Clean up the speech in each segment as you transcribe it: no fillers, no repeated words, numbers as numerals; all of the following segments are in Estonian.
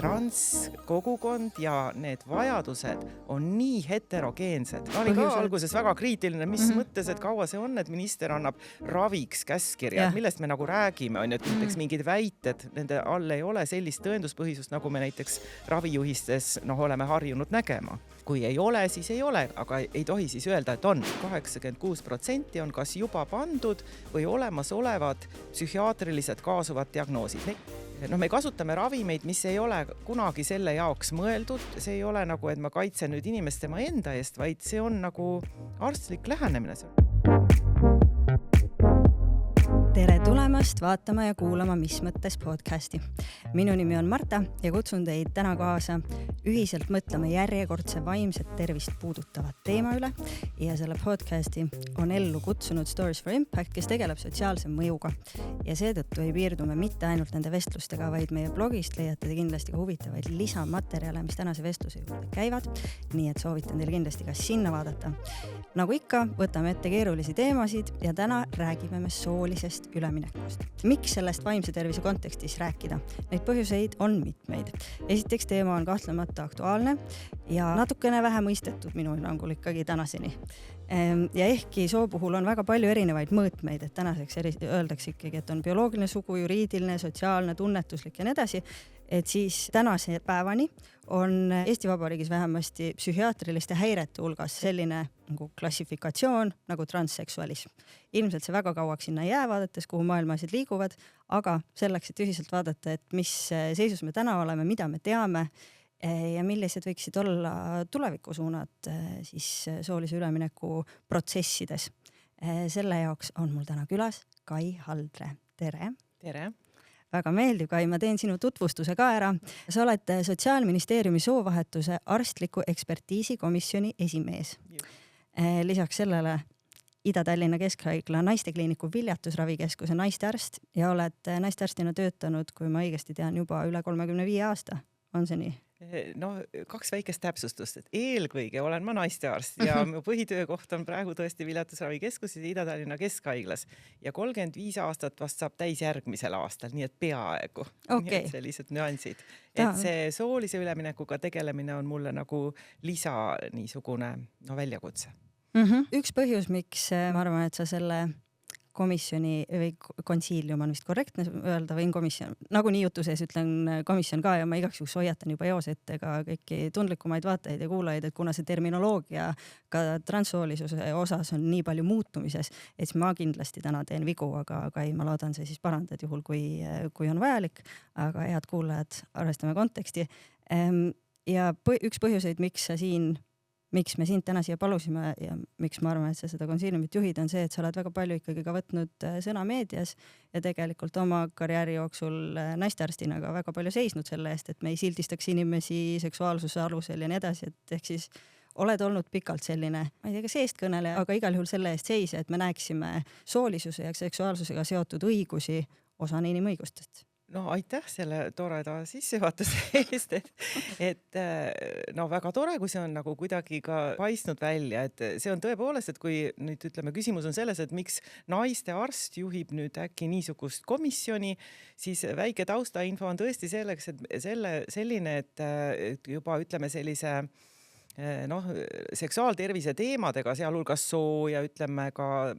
Transkogukond ja need vajadused on nii heterogeensed. Ma olin ka alguses väga kriitiline, mis mõttes, et kaua see on, et minister annab raviks käskkirjad, millest me nagu räägime, on, et näiteks mingid väited, nende all ei ole sellist tõenduspõhisust, nagu me näiteks ravijuhistes oleme harjunud nägema. Kui ei ole, siis ei ole, aga ei tohi siis öelda, et on. 86% on kas juba pandud või olemasolevad psühhiaatrilised kaasuvad diagnoosid. Me kasutame ravimeid, mis ei ole kunagi selle jaoks mõeldud. See ei ole nagu, et ma kaitsen nüüd inimest tema enda eest, vaid see on nagu arstlik lähenemine. Tere tulemast vaatama ja kuulama Mis mõttes podcasti. Minu nimi on Marta ja kutsun teid täna kaasa ühiselt mõtlema järjekordse vaimset tervist puudutavat teema üle ja selle podcasti on ellu kutsunud Stories for Impact, kes tegeleb sotsiaalse mõjuga. Ja seetõttu ei piirdu me mitte ainult nende vestlustega, vaid meie blogist leiate te kindlasti ka huvitavaid lisamaterjale, mis tänase vestluse juurde käivad, nii et soovitan teil kindlasti ka sinna vaadata. Nagu ikka, võtame ette keerulisi teemasid ja täna räägime me soolisest üleminekust. Miks sellest vaimse tervise kontekstis rääkida? Neid põhjuseid on mitmeid. Esiteks teema on kahtlemata aktuaalne ja natukene vähe mõistetud minu hinnangul ikkagi tänaseni. Ja ehkki soo puhul on väga palju erinevaid mõõtmeid, et tänaseks öeldakse ikkagi, et on bioloogiline sugu, juriidiline, sotsiaalne, tunnetuslik ja nii edasi, et siis tänase päevani on Eesti Vabariigis vähemasti psühhiaatriliste häirete hulgas selline nagu klassifikatsioon nagu transseksualism. Ilmselt see väga kauaks sinna ei jää, vaadates, kuhu maailma asjad liiguvad, aga selleks, et ühiselt vaadata, et mis seisus me täna oleme, mida me teame ja millised võiksid olla tulevikusuunad siis soolise ülemineku protsessides. Selle jaoks on mul täna külas Kai Haldre. Tere! Tere! Väga meeldib, Kai, ma teen sinu tutvustuse ka ära. Sa oled Sotsiaalministeeriumi soovahetuse arstliku ekspertiisikomisjoni esimees. Lisaks sellele Ida-Tallinna Keskhaigla naistekliiniku viljatusravikeskuse naistearst ja oled naistearstina töötanud, kui ma õigesti tean, juba üle 35 aasta. On see nii? Kaks väikest täpsustust, et eelkõige olen ma naistearst ja mu põhitöökoht on praegu tõesti viljatusravikeskuses Ida-Tallinna Keskhaiglas ja 35 aastat vast saab täis järgmisel aastal, nii et peaaegu. Nii et sellised nüansid. Et see soolise üleminekuga tegelemine on mulle nagu lisa niisugune väljakutse. Üks põhjus, miks ma arvan, et sa selle komisjoni või konsiilium on vist korrektne öelda või komisjon. Nagu nii jutu sees ütlen komisjon ka ja ma igaks juhuks hoiatan juba eos ette ka kõiki tundlikumaid vaatajaid ja kuulajaid, et kuna see terminoloogia ka transsoolisuse osas on nii palju muutumises, et ma kindlasti täna teen vigu, aga Kai, ma loodan see siis parandad juhul, kui on vajalik, aga head kuulajad, arvestame konteksti. Ja üks põhjuseid, miks me sind täna siia palusime ja miks ma arvan, et sa seda konsiiliumit juhid, on see, et sa oled väga palju ikkagi ka võtnud sõna meedias ja tegelikult oma karjääri jooksul naistearstina ka väga palju seisnud selle eest, et me ei sildistaks inimesi seksuaalsuse alusel ja nii edasi, et ehk siis oled olnud pikalt selline, ma ei tea, kas eestkõneleja, aga igal juhul selle eest seise, et me näeksime soolisuse ja seksuaalsusega seotud õigusi osana inimõigustest. Aitäh selle toreda sissejuhatuse eest, et väga tore, kui see on nagu kuidagi ka paistnud välja, et see on tõepoolest, et kui nüüd ütleme, küsimus on selles, et miks naiste arst juhib nüüd äkki niisugust komisjoni, siis väike taustainfo on tõesti selleks, et selline, et juba ütleme sellise seksuaaltervise teemadega, sealhulgas soo ja ütleme ka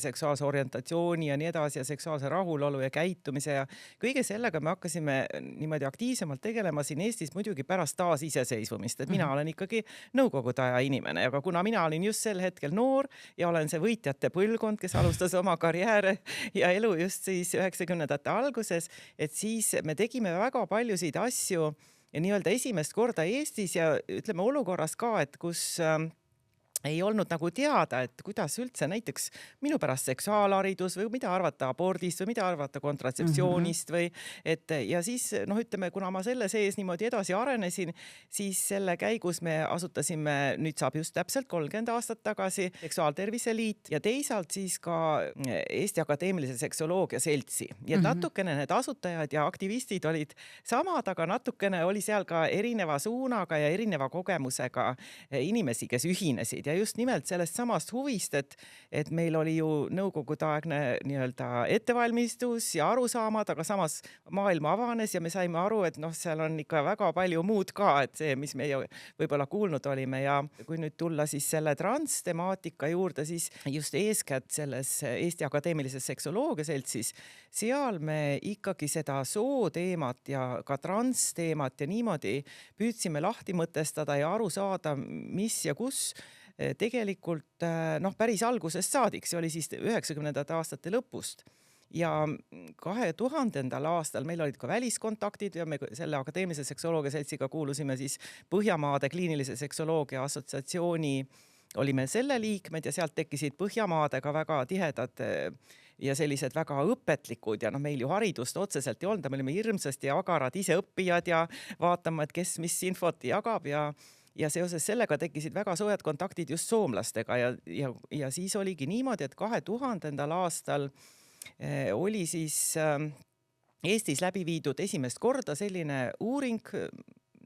seksuaalse orientatsiooni ja nii edasi ja seksuaalse rahulolu ja käitumise ja kõige sellega me hakkasime niimoodi aktiivsemalt tegelema siin Eestis muidugi pärast taasiseseisvumist, et mina olen ikkagi nõukogude aja inimene, aga kuna mina olin just sel hetkel noor ja olen see võitjate põlvkond, kes alustas oma karjääre ja elu just siis 90ndate alguses, et siis me tegime väga paljusid asju ja nii-öelda esimest korda Eestis ja ütleme olukorras ka, et kus ei olnud nagu teada, et kuidas üldse näiteks minu pärast seksuaalharidus või mida arvata abordist või mida arvata kontratseptsioonist või ja siis ütleme, kuna ma selle sees niimoodi edasi arenesin, siis selle käigus me asutasime, nüüd saab just täpselt 30 aastat tagasi Seksuaaltervise Liit ja teisalt siis ka Eesti Akadeemilise Seksoloogia Seltsi. Ja natukene need asutajad ja aktivistid olid samad, aga natukene oli seal ka erineva suunaga ja erineva kogemusega inimesi, kes ühinesid ja ja just nimelt sellest samast huvist, et meil oli ju nõukogudeaegne nii-öelda ettevalmistus ja arusaamad, aga samas maailm avanes ja me saime aru, et noh, seal on ikka väga palju muud ka, et see, mis meie võib-olla kuulnud olime. Ja kui nüüd tulla siis selle transtemaatika juurde, siis just eeskätt selles Eesti Akadeemilises Seksoloogia Seltsis, seal me ikkagi seda sooteemat ja ka transteemat ja niimoodi püüdsime lahti mõtestada ja aru saada, mis ja kus tegelikult noh, päris algusest saadik, see oli siis 90ndate aastate lõpust. Ja 2000. aastal meil olid ka väliskontaktid ja me selle Akadeemilise Seksoloogia Seltsiga kuulusime siis Põhjamaade Kliinilise Seksoloogia Assotsiatsiooni, olime selle liikmed ja sealt tekkisid Põhjamaadega väga tihedad ja sellised väga õpetlikud ja noh, meil ju haridust otseselt ei olnud, me olime hirmsasti agarad ise õppijad ja vaatama, et kes mis infot jagab ja seoses sellega tekkisid väga soojad kontaktid just soomlastega ja siis oligi niimoodi, et 2000. aastal oli siis Eestis läbi viidud esimest korda selline uuring,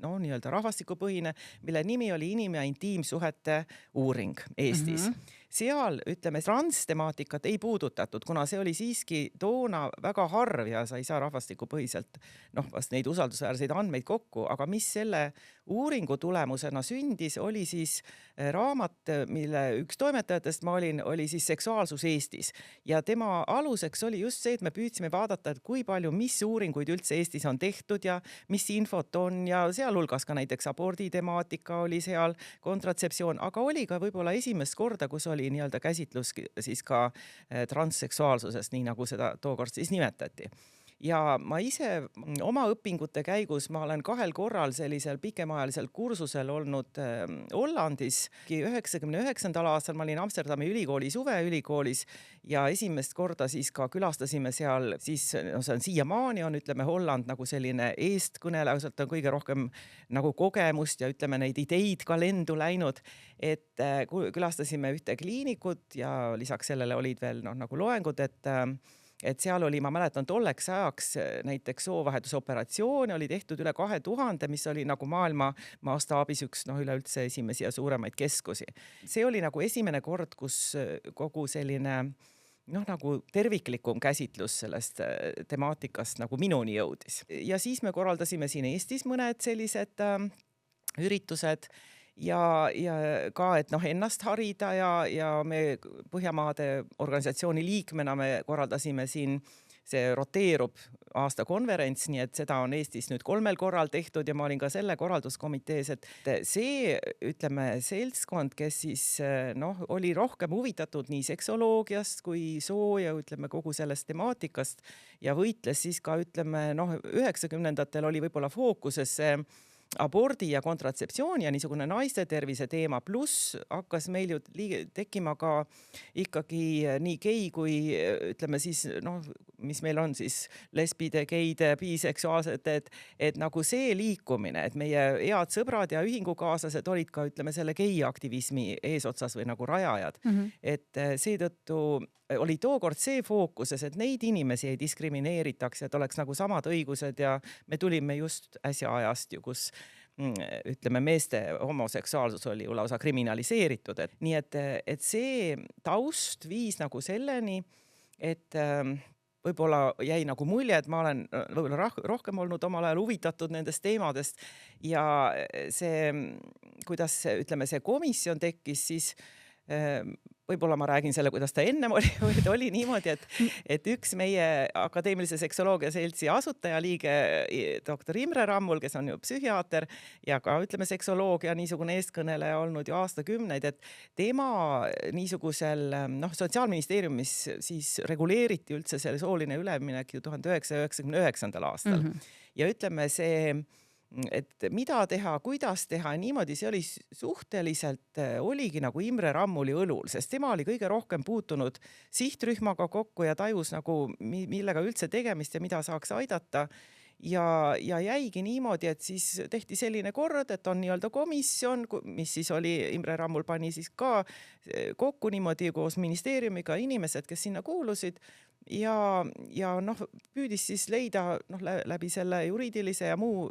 no nii-öelda rahvastikupõhine, mille nimi oli inim- ja intiimsuhete uuring Eestis. Seal, ütleme, transtemaatikat ei puudutatud, kuna see oli siiski toona väga harv ja sa ei saa rahvastikupõhiselt vast neid usaldusväärseid andmeid kokku, aga mis selle uuringu tulemusena sündis, oli siis raamat, mille üks toimetajatest ma olin, oli siis Seksuaalsus Eestis. Ja tema aluseks oli just see, et me püüdsime vaadata, et kui palju, mis uuringuid üldse Eestis on tehtud ja mis infot on ja sealhulgas ka näiteks abordi temaatika oli seal, kontratseptsioon, aga oli ka võib-olla esimest korda, kus oli nii-öelda käsitlus siis ka transseksuaalsusest, nii nagu seda tookord siis nimetati. Ja ma ise oma õpingute käigus, ma olen 2 korral sellisel pikemaajalisel kursusel olnud Hollandis. 99. aastal ma olin Amsterdami ülikooli suveülikoolis ja esimest korda siis ka külastasime seal, siis no see on siiamaani on, ütleme, Holland nagu selline eestkõneleja, sealt on kõige rohkem nagu kogemust ja ütleme neid ideid ka lendu läinud, et külastasime ühte kliinikut ja lisaks sellele olid veel nagu loengud, et seal oli, ma mäletan, tolleks ajaks näiteks soovahetusoperatsioone oli tehtud üle 2000, mis oli nagu maailma mastaabis üks üleüldse esimesi ja suuremaid keskusi. See oli nagu esimene kord, kus kogu selline nagu terviklikum käsitlus sellest temaatikast nagu minuni jõudis. Ja siis me korraldasime siin Eestis mõned sellised üritused ja ka, et ennast harida ja me Põhjamaade organisatsiooni liikmena me korraldasime siin, see roteerub aasta konverents, nii et seda on Eestis nüüd 3 korral tehtud ja ma olin ka selle korralduskomitees, et see, ütleme, seltskond, kes siis oli rohkem huvitatud nii seksoloogiast kui soo ja ütleme kogu sellest temaatikast ja võitles siis ka, ütleme, 90ndatel oli võib-olla fookuses see abordi ja kontratseptsiooni ja niisugune naiste tervise teema, pluss hakkas meil ju tekkima ka ikkagi nii gei kui ütleme siis, mis meil on siis lesbide, geide, biseksuaalsed, et nagu see liikumine, et meie head sõbrad ja ühingukaaslased olid ka, ütleme, selle gei aktivismi eesotsas või nagu rajajad. Et seetõttu oli tookord see fookuses, et neid inimesi ei diskrimineeritaks, et oleks nagu samad õigused ja me tulime just äsja ajast ju, kus ütleme, meeste homoseksuaalsus oli ju lausa kriminaliseeritud, et nii, et see taust viis nagu selleni, et võib-olla jäi nagu mulje, et ma olen võib-olla rohkem olnud omal ajal huvitatud nendest teemadest ja see, kuidas ütleme, see komisjon tekkis, siis võib-olla ma räägin selle, kuidas ta ennem oli niimoodi, et üks meie Akadeemilise Seksoloogia Seltsi asutajaliige, doktor Imre Rammul, kes on ju psühhiaater ja ka, ütleme, seksoloogia niisugune eestkõneleja olnud ju aastakümneid, et tema niisugusel, Sotsiaalministeeriumis siis reguleeriti üldse selle sooline üleminek ju 1999. aastal. Ja ütleme see, et mida teha, kuidas teha, niimoodi see oli suhteliselt, oligi nagu Imre Rammuli õlul, sest tema oli kõige rohkem puutunud sihtrühmaga kokku ja tajus nagu, millega üldse tegemist ja mida saaks aidata. Ja jäigi niimoodi, et siis tehti selline kord, et on nii-öelda komisjon, mis siis oli, Imre Rammul pani siis ka kokku niimoodi koos ministeeriumiga inimesed, kes sinna kuulusid ja noh, püüdis siis leida läbi selle juriidilise ja muu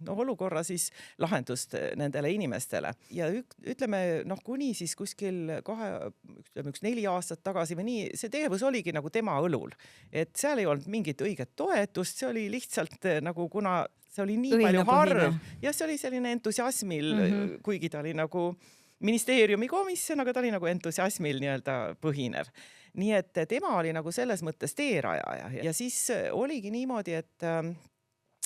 olukorra siis lahendust nendele inimestele. Ja ütleme kuni siis kuskil 4 aastat tagasi või nii, see tegevus oligi nagu tema õlul. Et seal ei olnud mingit õiget toetust, see oli lihtsalt nagu, kuna see oli nii palju harv ja see oli selline entusiasmil, kuigi ta oli nagu ministeeriumi komisjon, aga ta oli nagu entusiasmil nii-öelda põhinev. Nii et tema oli nagu selles mõttes teerajaja ja siis oligi niimoodi,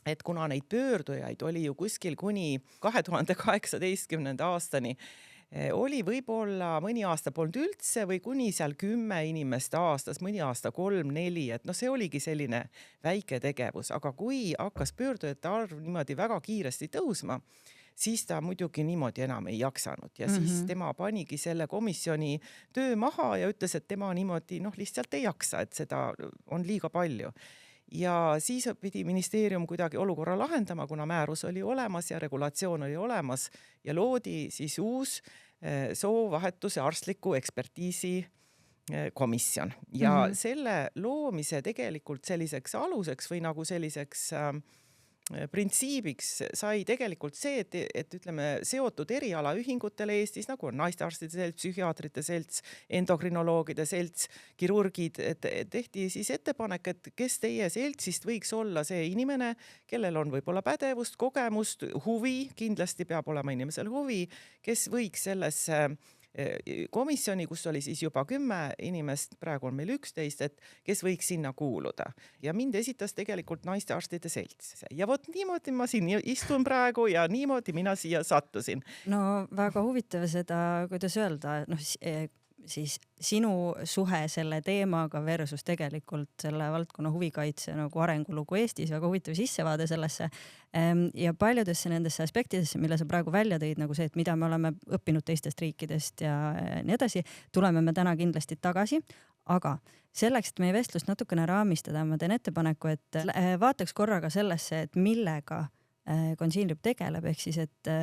et kuna neid pöördujaid oli ju kuskil kuni 2018. aastani, oli võib-olla mõni aasta polnud üldse või kuni seal 10 inimest aastas, mõni aasta 3-4, et see oligi selline väike tegevus, aga kui hakkas pöördujate arv niimoodi väga kiiresti tõusma, siis ta muidugi niimoodi enam ei jaksanud ja siis tema panigi selle komisjoni töö maha ja ütles, et tema niimoodi lihtsalt ei jaksa, et seda on liiga palju. Ja siis pidi ministeerium kuidagi olukorra lahendama, kuna määrus oli olemas ja regulatsioon oli olemas ja loodi siis uus soovahetuse arstliku ekspertiisi komisjon. Ja selle loomise tegelikult selliseks aluseks või nagu selliseks printsiibiks sai tegelikult see, et ütleme, seotud erialaühingutele Eestis, nagu on naistearstide selts, psühhiaatrite selts, endokrinoloogide selts, kirurgid, et tehti siis ettepanek, et kes teie seltsist võiks olla see inimene, kellel on võib-olla pädevust, kogemust, huvi, kindlasti peab olema inimesel huvi, kes võiks sellesse komisjoni, kus oli siis juba 10 inimest, praegu on meil 11, et kes võiks sinna kuuluda. Ja mind esitas tegelikult naistearstide selts. Ja vot niimoodi ma siin istun praegu ja niimoodi mina siia sattusin. No väga huvitav seda, kuidas öelda, siis sinu suhe selle teemaga versus tegelikult selle valdkonna huvikaitse nagu arengulugu Eestis, väga huvitav sissevaade sellesse ja paljudesse nendesse aspektidesse, mille sa praegu välja tõid, nagu see, et mida me oleme õppinud teistest riikidest ja nii edasi, tuleme me täna kindlasti tagasi, aga selleks, et meie vestlust natukene raamistada, ma teen ettepaneku, et vaataks korraga sellesse, et millega Consilium tegeleb, ehk siis, et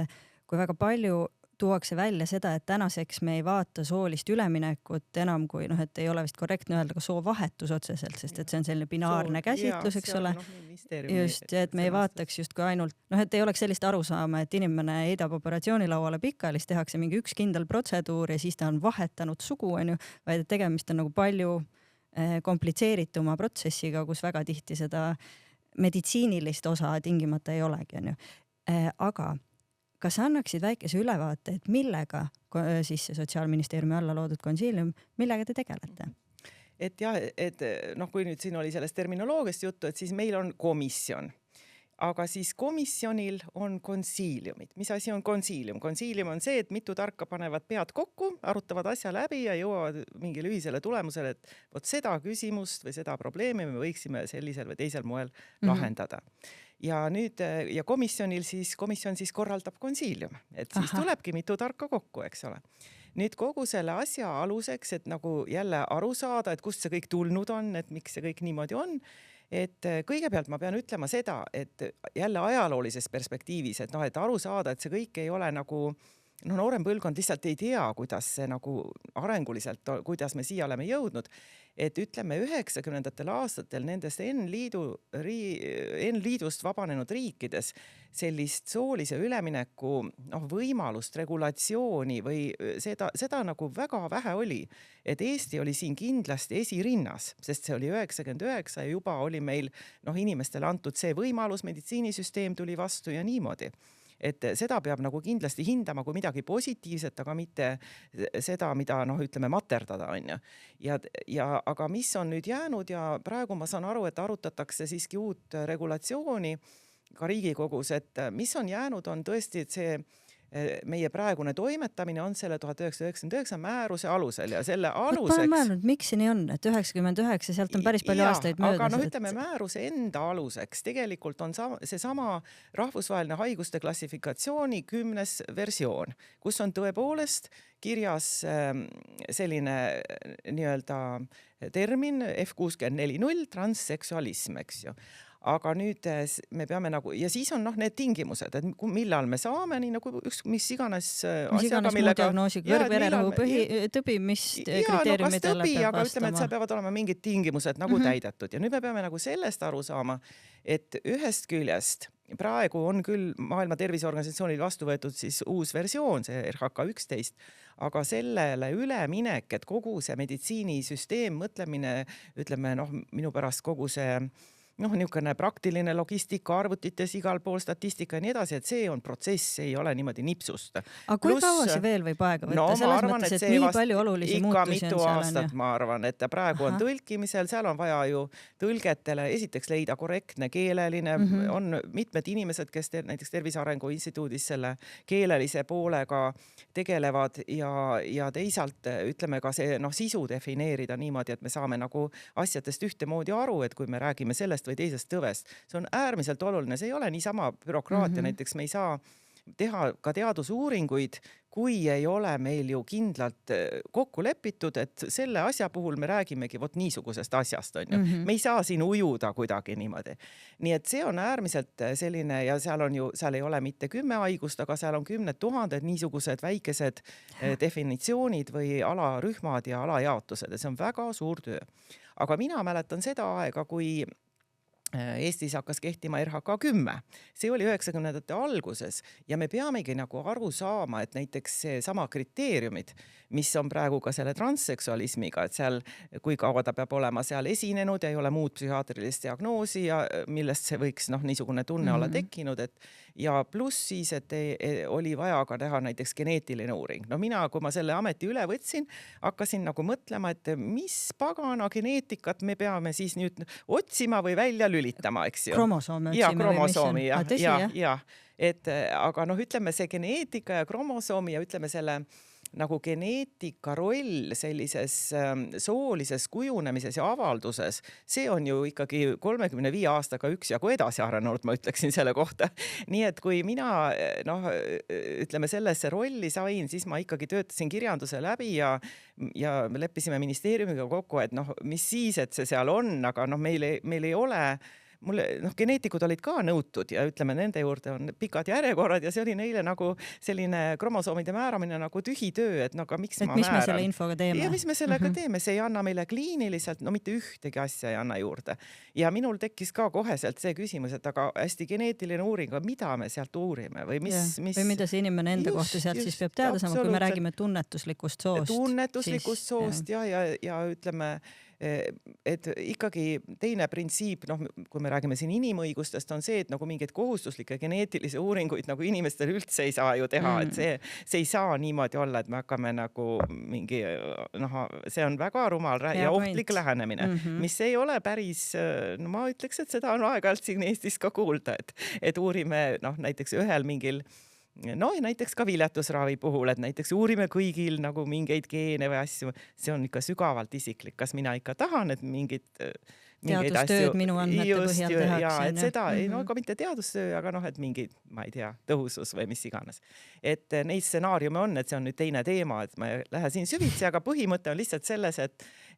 kui väga palju tuuakse välja seda, et tänaseks me ei vaata soolist üleminekut enam kui, et ei ole vist korrektne öelda ka soovahetus otseselt, sest et see on selline binaarne käsitlus, eks ole. Just, et me ei vaataks just kui ainult, et ei oleks sellist arusaama, et inimene heidab operatsioonilauale pikaalis, tehakse mingi üks kindel protseduur ja siis ta on vahetanud sugu, vaid et tegemist on nagu palju komplitseerituma protsessiga, kus väga tihti seda meditsiinilist osa tingimata ei olegi, aga kas annaksid väikese ülevaate, et millega siis Sotsiaalministeeriumi alla loodud Consilium, millega te tegelete? Et jah, et kui nüüd siin oli sellest terminoloogiast juttu, et siis meil on komisjon. Aga siis komisjonil on konsiiliumid. Mis asi on konsiilium? Konsiilium on see, et mitu tarka panevad pead kokku, arutavad asja läbi ja jõuavad mingile ühisele tulemusele, et vot seda küsimust või seda probleemi me võiksime sellisel või teisel moel lahendada. Ja nüüd komisjon siis korraldab konsiilium, et siis tulebki mitu tarka kokku, eks ole. Nüüd kogu selle asja aluseks, et nagu jälle aru saada, et kust see kõik tulnud on, et miks see kõik niimoodi on, et kõigepealt ma pean ütlema seda, et jälle ajaloolises perspektiivis, et aru saada, et see kõik ei ole nagu noorem põlvkond lihtsalt ei tea, kuidas see nagu arenguliselt, kuidas me siia oleme jõudnud, et ütleme 90ndatel aastatel nendest N-liidust vabanenud riikides sellist soolise ülemineku võimalust, regulatsiooni või seda nagu väga vähe oli, et Eesti oli siin kindlasti esirinnas, sest see oli 99 ja juba oli meil inimestele antud see võimalus, meditsiinisüsteem tuli vastu ja niimoodi. Et seda peab nagu kindlasti hindama kui midagi positiivset, aga mitte seda, mida ütleme materdada on ju. Aga mis on nüüd jäänud ja praegu ma saan aru, et arutatakse siiski uut regulatsiooni ka Riigikogus, et mis on jäänud on tõesti, et see meie praegune toimetamine on selle 1999 määruse alusel ja selle aluseks... Ma mõelnud, miks see nii on, et 99, sealt on päris palju aastaid möödas. Aga ütleme määruse enda aluseks tegelikult on seesama rahvusvaheline haiguste klassifikatsiooni 10. versioon, kus on tõepoolest kirjas selline nii-öelda termin F64.0 transseksualism, eks ju. aga nüüd me peame nagu ja siis on need tingimused, et millal me saame, nii nagu mis iganes asjaga, millega diagnoosi kõrgvererõhu tõbi, mis kriteeriumidele peab aga vastama. ütleme, et seal peavad olema mingid tingimused nagu täidetud ja nüüd me peame nagu sellest aru saama, et ühest küljest praegu on küll Maailma Terviseorganisatsioonil vastu võetud siis uus versioon, see RHK 11, aga sellele üleminek, et kogu see meditsiinisüsteem, mõtlemine, ütleme minu pärast kogu see niisugune praktiline logistika, arvutites igal pool statistika ja nii edasi, et see on protsess, ei ole niimoodi nipsust. Aga kui kaua see veel võib aega võtta? Selles mõttes, et nii palju olulisi muutusi on seal. Aastat, ma arvan, et praegu on tõlkimisel, seal on vaja ju tõlgetele esiteks leida korrektne keeleline, on mitmed inimesed, kes näiteks Tervise Arengu Instituudis selle keelelise poolega tegelevad ja teisalt ütleme ka see sisu defineerida niimoodi, et me saame nagu asjadest ühtemoodi aru, et kui me räägime sellest või teisest tõvest. See on äärmiselt oluline, see ei ole niisama bürokraatia, näiteks me ei saa teha ka teadusuuringuid, kui ei ole meil ju kindlalt kokku lepitud, et selle asja puhul me räägimegi niisugusest asjast, on ju. Me ei saa siin ujuda kuidagi niimoodi. Nii et see on äärmiselt selline ja seal ei ole mitte 10 haigust, aga seal on 10 000 niisugused väikesed definitsioonid või alarühmad ja alajaotused ja see on väga suur töö. Aga mina mäletan seda aega, kui Eestis hakkas kehtima RHK 10. See oli 90ndate alguses ja me peamegi nagu aru saama, et näiteks see sama kriteeriumid, mis on praegu ka selle transseksualismiga, et seal, kui kaua ta peab olema seal esinenud ja ei ole muud psühhiaatrilist diagnoosi ja millest see võiks niisugune tunne olla tekkinud, ja pluss siis, et oli vaja ka teha näiteks geneetiline uuring. Mina, kui ma selle ameti üle võtsin, hakkasin nagu mõtlema, et mis pagana geneetikat me peame siis nüüd otsima või välja lülitama, eks ju. Kromosoomi otsima. Ja kromosoomi, ja. Aga ütleme see geneetika ja kromosoomi ja ütleme selle nagu geneetika roll sellises soolises kujunemises ja avalduses, see on ju ikkagi 35 aastaga üksjagu edasi arenenud, ma ütleksin selle kohta. Nii et kui mina ütleme sellesse rolli sain, siis ma ikkagi töötasin kirjanduse läbi ja leppisime ministeeriumiga kokku, et mis siis, et see seal on, aga meil ei ole geneetikud olid ka nõutud ja ütleme, nende juurde on pikad järjekorrad ja see oli neile nagu selline kromosoomide määramine nagu tühi töö, et aga miks ma määran. Mis me selle infoga teeme? Ja mis me sellega teeme, see ei anna meile kliiniliselt, mitte ühtegi asja ei anna juurde. Ja minul tekkis ka koheselt see küsimus, et aga hästi geneetiline uuring, mida me sealt uurime või või mida see inimene enda kohta sealt siis peab teada saama, kui me räägime tunnetuslikust soost. Tunnetuslikust soost ja ütleme, et ikkagi teine printsiip, kui me räägime siin inimõigustest, on see, et nagu mingeid kohustuslikke geneetilisi uuringuid nagu inimestel üldse ei saa ju teha, et see ei saa niimoodi olla, et me hakkame nagu mingi, see on väga rumal ja ohtlik lähenemine, mis ei ole päris, ma ütleks, et seda on aeg-ajalt siin Eestis ka kuulda, et uurime näiteks ühel mingil näiteks ka viljatusravi puhul, et näiteks uurime kõigil nagu mingeid geene või asju, see on ikka sügavalt isiklik, kas mina ikka tahan, et mingeid teadustööd minu andmete põhjal tehakse. Ja, et seda, ka mitte teadustöö, aga et mingid, ma ei tea, tõhusus või mis iganes. Et neid stsenaariume on, et see on nüüd teine teema, et ma ei lähe siin süvitsi, aga põhimõte on lihtsalt selles,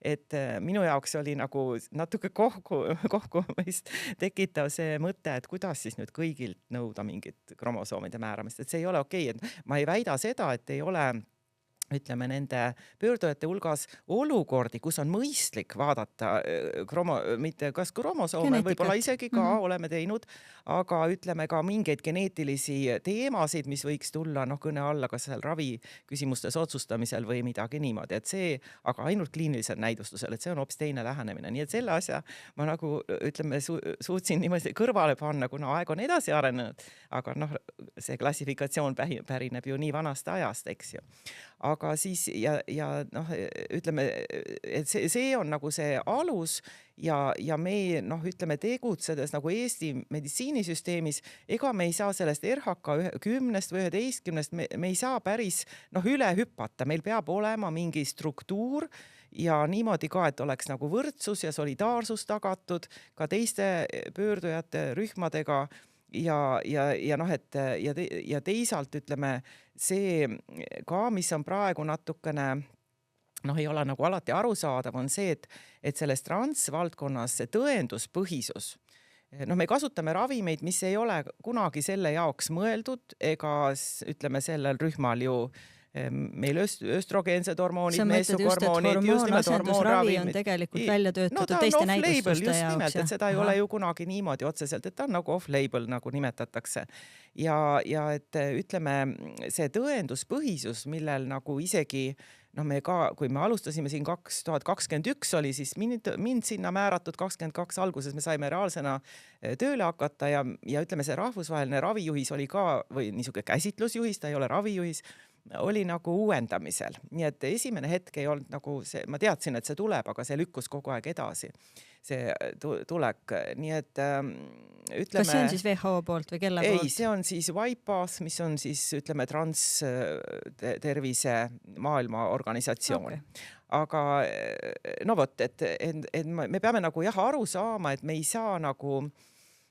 et minu jaoks oli nagu natuke kohkumist tekitav see mõte, et kuidas siis nüüd kõigilt nõuda mingit kromosoomide määramist, et see ei ole okei, et ma ei väida seda, et ei ole ütleme nende pöördujate hulgas olukordi, kus on mõistlik vaadata mitte kas kromosoome, võib-olla isegi ka oleme teinud, aga ütleme ka mingeid geneetilisi teemasid, mis võiks tulla kõne alla kas seal ravi küsimustes otsustamisel või midagi niimoodi, et see, aga ainult kliinilisel näidustusel, et see on hoopis teine lähenemine. Nii et selle asja ma nagu ütleme suutsin niimoodi kõrvale panna, kuna aeg on edasi arenenud, aga see klassifikatsioon pärineb ju nii vanast ajast, eks ju. Aga siis ja ütleme, et see on nagu see alus ja me ütleme tegutsedes nagu Eesti meditsiinisüsteemis, ega me ei saa sellest RHK 10 või 11, me ei saa päris üle hüpata, meil peab olema mingi struktuur ja niimoodi ka, et oleks nagu võrdsus ja solidaarsus tagatud ka teiste pöördujate rühmadega ja teisalt ütleme see ka, mis on praegu natukene ei ole nagu alati arusaadav, on see, et selles transvaldkonnas see tõenduspõhisus me kasutame ravimeid, mis ei ole kunagi selle jaoks mõeldud ega ütleme sellel rühmal ju meil östrogeensed hormoonid, meessuhormoonid, just nimelt hormoonravimid. On tegelikult välja töötatud teiste näidustuste just nimelt, et seda ei ole ju kunagi niimoodi otseselt, et ta on nagu off-label, nagu nimetatakse. Ja et ütleme, see tõenduspõhisus, millel nagu isegi me ka, kui me alustasime siin 2021 oli, siis mind sinna määratud 22 alguses me saime reaalsena tööle hakata ja ütleme, see rahvusvaheline ravijuhis oli ka, või niisugune käsitlusjuhis, ta ei ole ravijuhis, oli nagu uuendamisel. Nii et esimene hetk ei olnud nagu see, ma teadsin, et see tuleb, aga see lükkus kogu aeg edasi, see tulek. Nii et ütleme... Kas see on siis WHO poolt või kelle poolt? Ei, see on siis WIPAS, mis on siis, ütleme, transtervise maailma organisatsioon. Okay. Aga no vot, et me peame nagu aru saama, et me ei saa nagu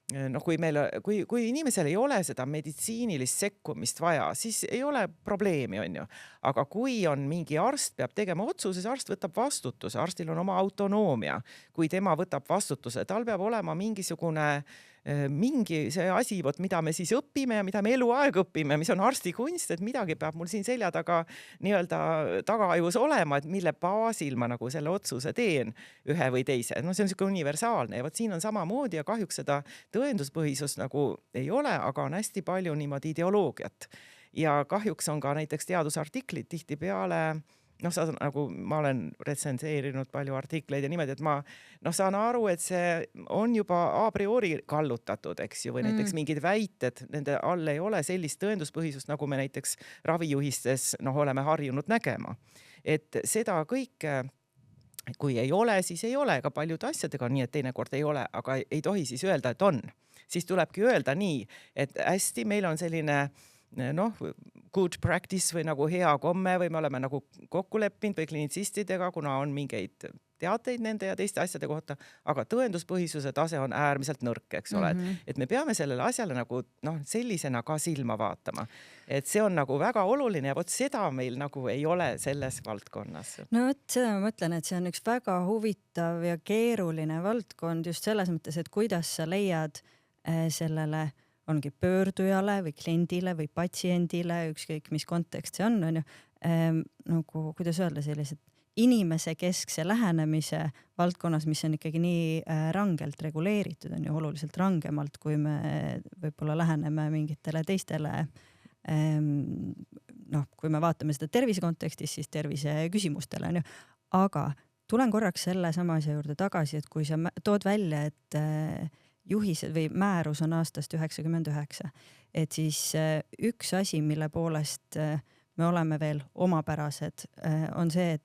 kui inimesel ei ole seda meditsiinilist sekkumist vaja, siis ei ole probleemi, on ju. Aga kui on mingi arst, peab tegema otsuse, see arst võtab vastutuse, arstil on oma autonoomia. Kui tema võtab vastutuse, tal peab olema mingisugune see asi, mida me siis õpime ja mida me eluaeg õpime, mis on arsti kunst, et midagi peab mul siin selja taga nii-öelda tagaajus olema, et mille baasil ma nagu selle otsuse teen ühe või teise. See on niisugune universaalne ja vot siin on samamoodi ja kahjuks seda tõenduspõhisust nagu ei ole, aga on hästi palju niimoodi ideoloogiat. Ja kahjuks on ka näiteks teadusartiklid tihtipeale nagu ma olen retsenseerinud palju artikleid ja niimoodi, et ma saan aru, et see on juba a priori kallutatud, eks ju, või näiteks mingid väited, nende all ei ole sellist tõenduspõhisust, nagu me näiteks ravijuhistes oleme harjunud nägema. Et seda kõike, kui ei ole, siis ei ole, ega paljude asjadega nii, et teinekord ei ole, aga ei tohi siis öelda, et on. Siis tulebki öelda nii, et hästi, meil on selline good practice või nagu hea komme või me oleme nagu kokku leppinud või klinitsistidega, kuna on mingeid teateid nende ja teiste asjade kohta, aga tõenduspõhisuse tase on äärmiselt nõrk, eks ole, et me peame sellele asjale nagu sellisena ka silma vaatama. Et see on nagu väga oluline ja vot seda meil nagu ei ole selles valdkonnas. No vot, seda ma mõtlen, et see on üks väga huvitav ja keeruline valdkond just selles mõttes, et kuidas sa leiad sellele ongi pöördujale või kliendile või patsiendile, ükskõik mis kontekst see on ju, nagu, kuidas öelda, sellised inimese keskse lähenemise valdkonnas, mis on ikkagi nii rangelt reguleeritud, on ju oluliselt rangemalt, kui me võib-olla läheneme mingitele teistele, kui me vaatame seda tervise kontekstis, siis tervise küsimustele, on ju. Aga tulen korraks selle sama asja juurde tagasi, et kui sa tood välja, et juhised või määrus on aastast 99, et siis üks asi, mille poolest me oleme veel omapärased, on see, et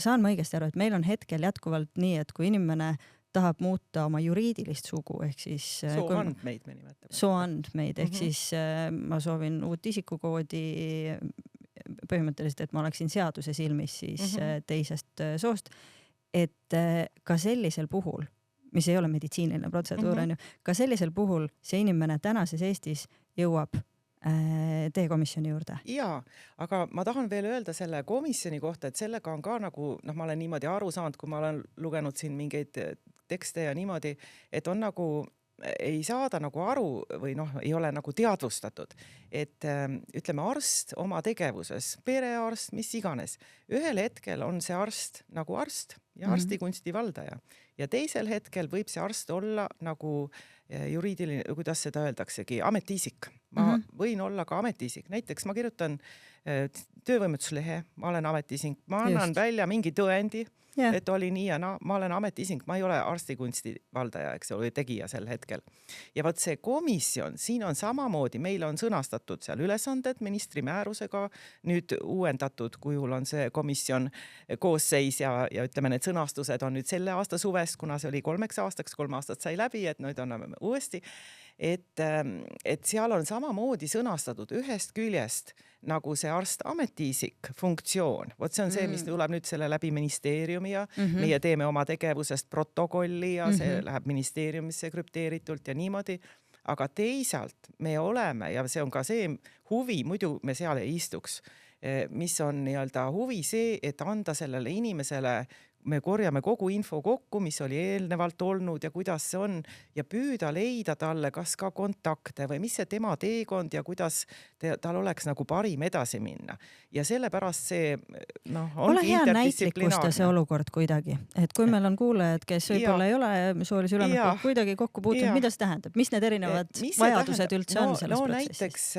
saan ma õigesti aru, et meil on hetkel jätkuvalt nii, et kui inimene tahab muuta oma juriidilist sugu, ehk siis sooandmeid me nimetame. Sooandmeid, ehk siis ma soovin uut isikukoodi põhimõtteliselt, et ma oleksin seaduse silmis siis teisest soost, et ka sellisel puhul, mis ei ole meditsiiniline protseduur, on ju, ka sellisel puhul see inimene tänases Eestis jõuab teie komisjoni juurde. Jaa, aga ma tahan veel öelda selle komisjoni kohta, et sellega on ka nagu, ma olen niimoodi aru saanud, kui ma olen lugenud siin mingeid tekste ja niimoodi, et on nagu ei saada nagu aru või ei ole nagu teadvustatud, et ütleme arst oma tegevuses, perearst, mis iganes, ühel hetkel on see arst nagu arst ja arstikunsti valdaja ja teisel hetkel võib see arst olla nagu juriidiline, kuidas seda öeldaksegi, ametiisik. Ma võin olla ka ametiisik, näiteks ma kirjutan töövõimetuslehe, ma olen ametiisik, ma annan välja mingi tõendi, et oli nii ja ma olen ametiisik, ma ei ole arstikunsti valdaja, eks ole, tegija sel hetkel. Ja võt see komisjon, siin on samamoodi, meil on sõnastatud seal ülesanded ministri määrusega, nüüd uuendatud kujul on see komisjon koosseis ja ütleme, need sõnastused on nüüd selle aasta suvest, kuna see oli 3 aastaks, 3 aastat sai läbi, et nüüd anname uuesti. Et seal on samamoodi sõnastatud ühest küljest nagu see arst ametiisik funktsioon. Vot see on see, mis tuleb nüüd selle läbi ministeeriumi ja meie teeme oma tegevusest protokolli ja see läheb ministeeriumisse krüpteeritult ja niimoodi. Aga teisalt me oleme ja see on ka see huvi, muidu me seal ei istuks, mis on nii-öelda huvi see, et anda sellele inimesele me korjame kogu info kokku, mis oli eelnevalt olnud ja kuidas see on ja püüda leida talle kas ka kontakte või mis see tema teekond ja kuidas tal oleks nagu parim edasi minna. Ja sellepärast see ole hea näitlikkusta see olukord kuidagi, et kui meil on kuulajad, kes võib-olla ei ole soolise ülemineku kuidagi kokku puutunud, mida see tähendab, mis need erinevad vajadused üldse on selles protsessis?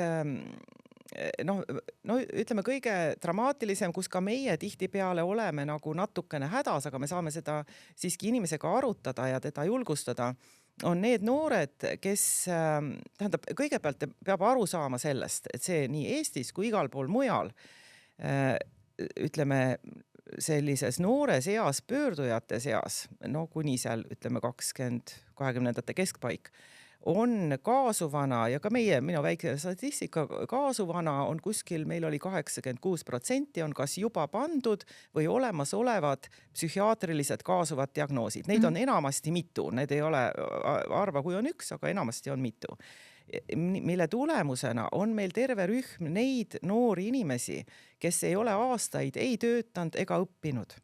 Ütleme kõige dramaatilisem, kus ka meie tihtipeale oleme nagu natukene hädas, aga me saame seda siiski inimesega arutada ja teda julgustada, on need noored, kes kõigepealt peab aru saama sellest, et see nii Eestis kui igal pool mujal, ütleme sellises noores eas pöördujate seas, kuni seal ütleme 20-ndate keskpaik, on kaasuvana ja ka minu väike statistika kaasuvana on kuskil, meil oli 86% on kas juba pandud või olemasolevad psühhiaatrilised kaasuvad diagnoosid. Neid on enamasti mitu, need ei ole arva, kui on üks, aga enamasti on mitu. Mille tulemusena on meil terve rühm neid noori inimesi, kes ei ole aastaid ei töötanud ega õppinud.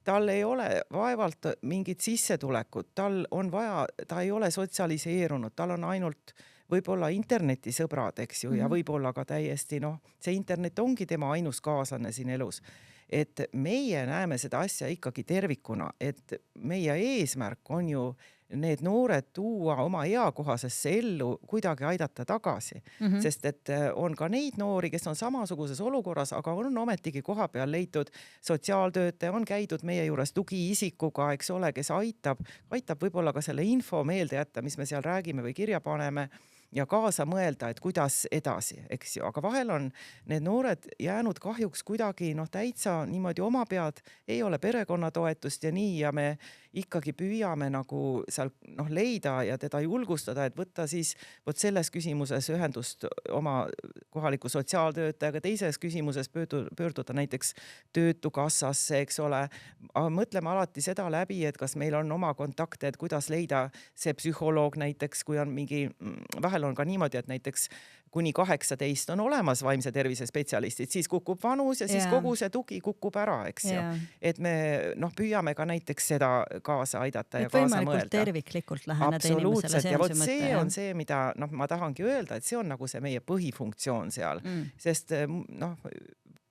Tal ei ole vaevalt mingit sissetulekut, ta ei ole sotsialiseerunud, tal on ainult võib-olla internetisõbrad, eks ju, ja võib-olla ka täiesti, see internet ongi tema ainus kaaslane siin elus. Et meie näeme seda asja ikkagi tervikuna, et meie eesmärk on ju need noored tuua oma eakohasesse ellu kuidagi aidata tagasi. Sest et on ka neid noori, kes on samasuguses olukorras, aga on ometigi koha peal leitud sotsiaaltöötaja, on käidud meie juures tugiisikuga, eks ole, kes aitab võib-olla ka selle info meelde jätta, mis me seal räägime või kirja paneme ja kaasa mõelda, et kuidas edasi, eks ju. Aga vahel on need noored jäänud kahjuks kuidagi täitsa niimoodi oma pead, ei ole perekonnatoetust ja nii ja me ikkagi püüame nagu seal leida ja teda julgustada, et võtta siis selles küsimuses ühendust oma kohaliku sotsiaaltöötajaga, teises küsimuses pöörduda näiteks töötukassasse, eks ole. Mõtleme alati seda läbi, et kas meil on oma kontakte, et kuidas leida see psühholoog näiteks, kui on mingi, vahel on ka niimoodi, et näiteks kuni 18 on olemas vaimse tervise spetsialistid, siis kukub vanus ja siis kogu see tugi kukub ära, eks ju. Et me püüame ka näiteks seda kaasa aidata ja kaasa mõelda. Et võimalikult terviklikult läheneda inimesele. Ja vot see on see, mida ma tahangi öelda, et see on nagu see meie põhifunktsioon seal, sest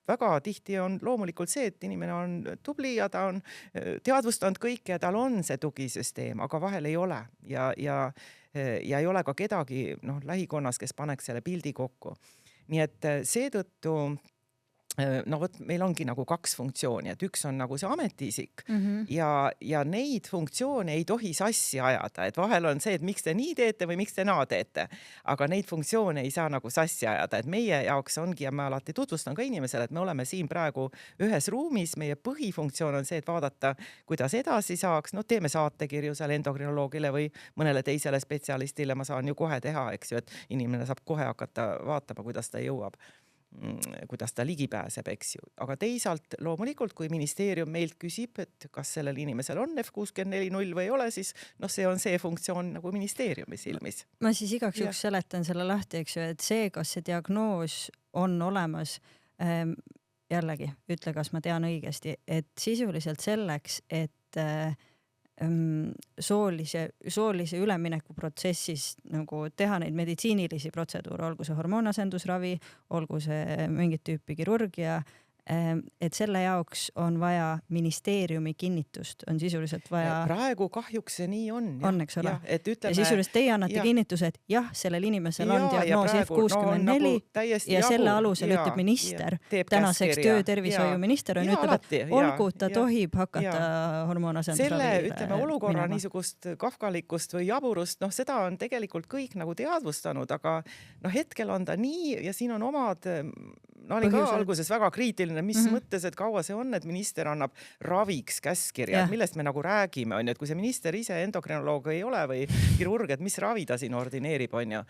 väga tihti on loomulikult see, et inimene on tubli ja ta on teadvustanud kõik ja tal on see tugisüsteem, aga vahel ei ole ja ei ole ka kedagi lähikonnas, kes paneks selle pildi kokku. Nii et seetõttu meil ongi nagu kaks funktsiooni, et üks on nagu see ametiisik ja neid funktsioone ei tohi sassi ajada, et vahel on see, et miks te nii teete või miks te naa teete, aga neid funktsioone ei saa nagu sassi ajada, et meie jaoks ongi ja ma alati tutvustan ka inimesele, et me oleme siin praegu ühes ruumis, meie põhifunktsioon on see, et vaadata, kuidas edasi saaks, teeme saatekirju seal endokrinoloogile või mõnele teisele spetsialistile, ma saan ju kohe teha, eks ju, et inimene saab kohe hakata vaatama, kuidas ta jõuab, kuidas ta ligi pääseb, eks ju. Aga teisalt loomulikult, kui ministeerium meilt küsib, et kas sellel inimesel on F64.0 või ei ole, siis see on see funktsioon nagu ministeeriumi silmis. Ma siis igaks juhuks seletan selle lahti, eks ju, et see, kas see diagnoos on olemas, jällegi, ütle, kas ma tean õigesti, et sisuliselt selleks, et soolise ülemineku protsessis nagu teha neid meditsiinilisi protseduure, olgu see hormoonasendusravi, olgu see mingit tüüpi kirurgia, et selle jaoks on vaja ministeeriumi kinnitust, on sisuliselt vaja. Praegu kahjuks see nii on. On, eks ole. Ja sisuliselt teie annate kinnituse, et jah, sellel inimesel on diagnoos F64 ja selle alusel ütleb minister, tänaseks töötervishoiuminister on, ütleb, et olgu, ta tohib hakata hormoonasendusravi. Selle, ütleme, olukorra niisugust kafkalikust või jaburust, seda on tegelikult kõik nagu teadvustanud, aga hetkel on ta nii ja siin on omad, olin ka alguses väga kriitiline, mis mõttes, et kaua see on, et minister annab raviks käskirjad, millest me nagu räägime, on ju, et kui see minister ise endokrinoloog ei ole või kirurg, et mis ravi ta siin ordineerib, on ju.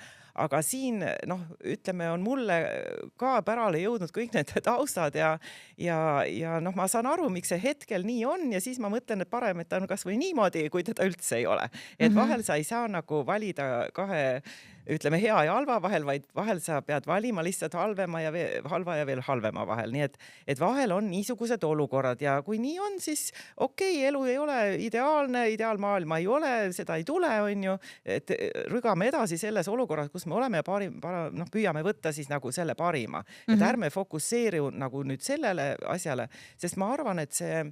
Aga siin, ütleme, on mulle ka pärale jõudnud kõik need taustad ja ma saan aru, miks see hetkel nii on ja siis ma mõtlen, et parem, et ta on kas või niimoodi, kui teda üldse ei ole. Et vahel sa ei saa nagu valida kahe ütleme hea ja halva vahel, vaid vahel sa pead valima lihtsalt halva ja veel halvema vahel, nii et vahel on niisugused olukorrad ja kui nii on, siis okei, elu ei ole ideaalne, ideaalmaailma ei ole, seda ei tule, on ju, et rügame edasi selles olukorras, kus me oleme ja püüame võtta siis nagu selle parima, et ärme fokusseeri nagu nüüd sellele asjale, sest ma arvan, et see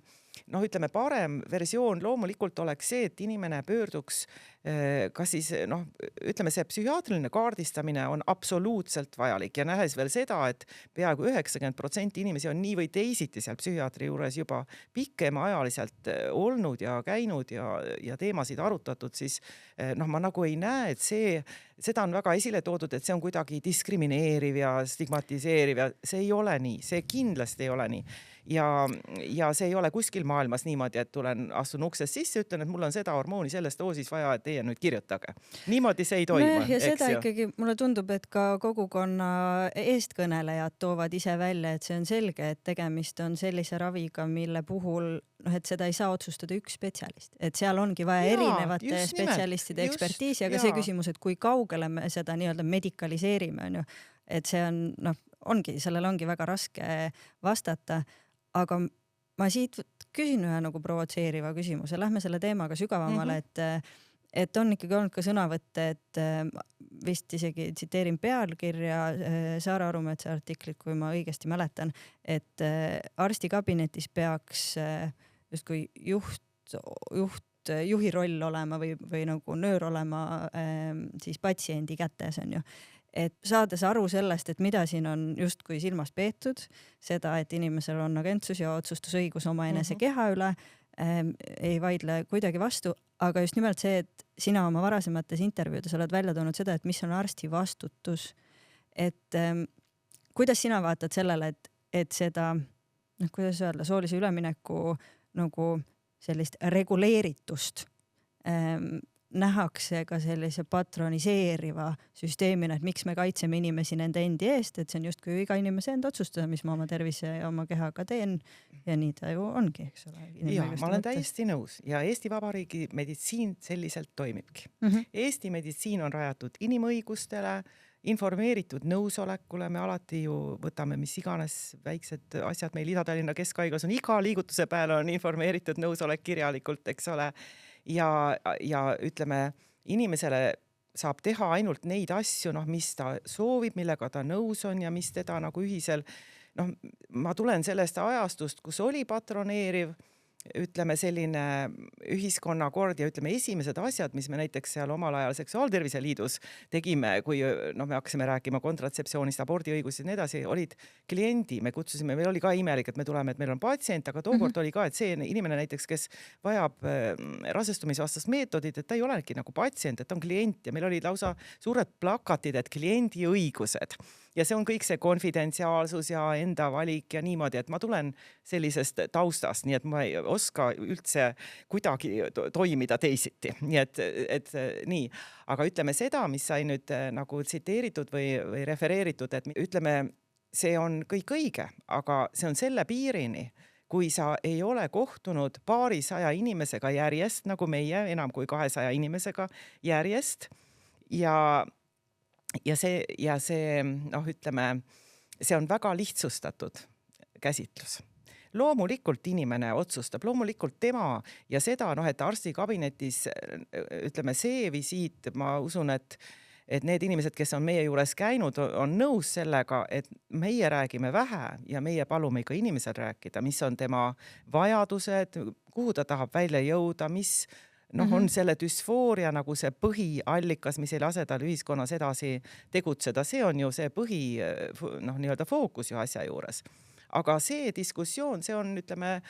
ütleme, parem versioon loomulikult oleks see, et inimene pöörduks kas siis ütleme, see psühhiaatriline kaardistamine on absoluutselt vajalik ja nähes veel seda, et peaaegu 90% inimesi on nii või teisiti seal psühhiaatri juures juba pikemaajaliselt olnud ja käinud ja teemasid arutatud, siis ma nagu ei näe, et seda on väga esile toodud, et see on kuidagi diskrimineeriv ja stigmatiseeriv ja see ei ole nii, see kindlasti ei ole nii. Ja see ei ole kuskil maailmas niimoodi, et astun uksest sisse, ütlen, et mul on seda hormooni selles doosis vaja, et teie nüüd kirjutage. Niimoodi see ei toimu. Ja seda ikkagi mulle tundub, et ka kogukonna eestkõnelejad toovad ise välja, et see on selge, et tegemist on sellise raviga, mille puhul et seda ei saa otsustada üks spetsialist, et seal ongi vaja erinevate spetsialistide ekspertiisi, aga see küsimus, et kui kaugele me seda nii-öelda medikaliseerime, on ju, et see on, sellel ongi väga raske vastata, aga ma siit küsin ühe nagu provotseeriva küsimuse, lähme selle teemaga sügavamale, et on ikkagi olnud ka sõnavõtte, et vist isegi tsiteerin pealkirja Saare Arumetsa artiklit, kui ma õigesti mäletan, et arstikabinetis peaks justkui juhi roll olema või nagu nöör olema siis patsiendi kätes, on ju. Et saades aru sellest, et mida siin on justkui silmas peetud, seda, et inimesel on agentsus ja otsustusõigus oma enese keha üle, ei vaidle kuidagi vastu, aga just nimelt see, et sina oma varasemates intervjuudes oled välja toonud seda, et mis on arsti vastutus. Et kuidas sina vaatad sellele, et seda, kuidas öelda, soolise ülemineku nagu sellist reguleeritust nähakse ka sellise patroniseeriva süsteemina, et miks me kaitseme inimesi nende endi eest, et see on justkui iga inimese enda otsustada, mis ma oma tervise ja oma kehaga teen ja nii ta ju ongi, eks ole. Ja, ma olen täiesti nõus ja Eesti Vabariigi meditsiin selliselt toimibki. Eesti meditsiin on rajatud inimõigustele, informeeritud nõusolekule, me alati ju võtame mis iganes väiksed asjad, meil Ida-Tallinna Keskhaiglas on iga liigutuse peale on informeeritud nõusolek kirjalikult, eks ole. Ja ütleme, inimesele saab teha ainult neid asju, mis ta soovib, millega ta nõus on ja mis teda nagu ühisel, ma tulen sellest ajastust, kus oli patroneeriv, ütleme selline ühiskonnakord ja ütleme esimesed asjad, mis me näiteks seal omal ajal Seksuaaltervise Liidus tegime, kui me hakkasime rääkima kontratseptsioonist, abordiõigusest ja nii edasi, olid kliendi, me kutsusime, meil oli ka imelik, et me tuleme, et meil on patsient, aga tookord oli ka, et see inimene näiteks, kes vajab rasestumisvastast meetodit, et ta ei olegi nagu patsient, et ta on klient ja meil olid lausa suured plakatid, et kliendi õigused. Ja see on kõik see konfidentsiaalsus ja enda valik ja niimoodi, et ma tulen sellisest taustast, nii et ma ei oska üldse kuidagi toimida teisiti. Nii et nii, aga ütleme seda, mis sai nüüd nagu tsiteeritud või refereeritud, et ütleme, see on kõik õige, aga see on selle piirini, kui sa ei ole kohtunud paarisaja inimesega järjest, nagu meie, enam kui 200 inimesega järjest ja see ütleme, see on väga lihtsustatud käsitlus. Loomulikult inimene otsustab, loomulikult tema ja seda, et arstikabinetis, ütleme see visiit, ma usun, et need inimesed, kes on meie juures käinud, on nõus sellega, et meie räägime vähe ja meie palume ikka inimesel rääkida, mis on tema vajadused, kuhu ta tahab välja jõuda, mis on selle düsfooria nagu see põhiallikas, mis ei lase tal ühiskonnas edasi tegutseda. See on ju see nii-öelda fookus ju asja juures. Aga see diskussioon, see on, ütleme,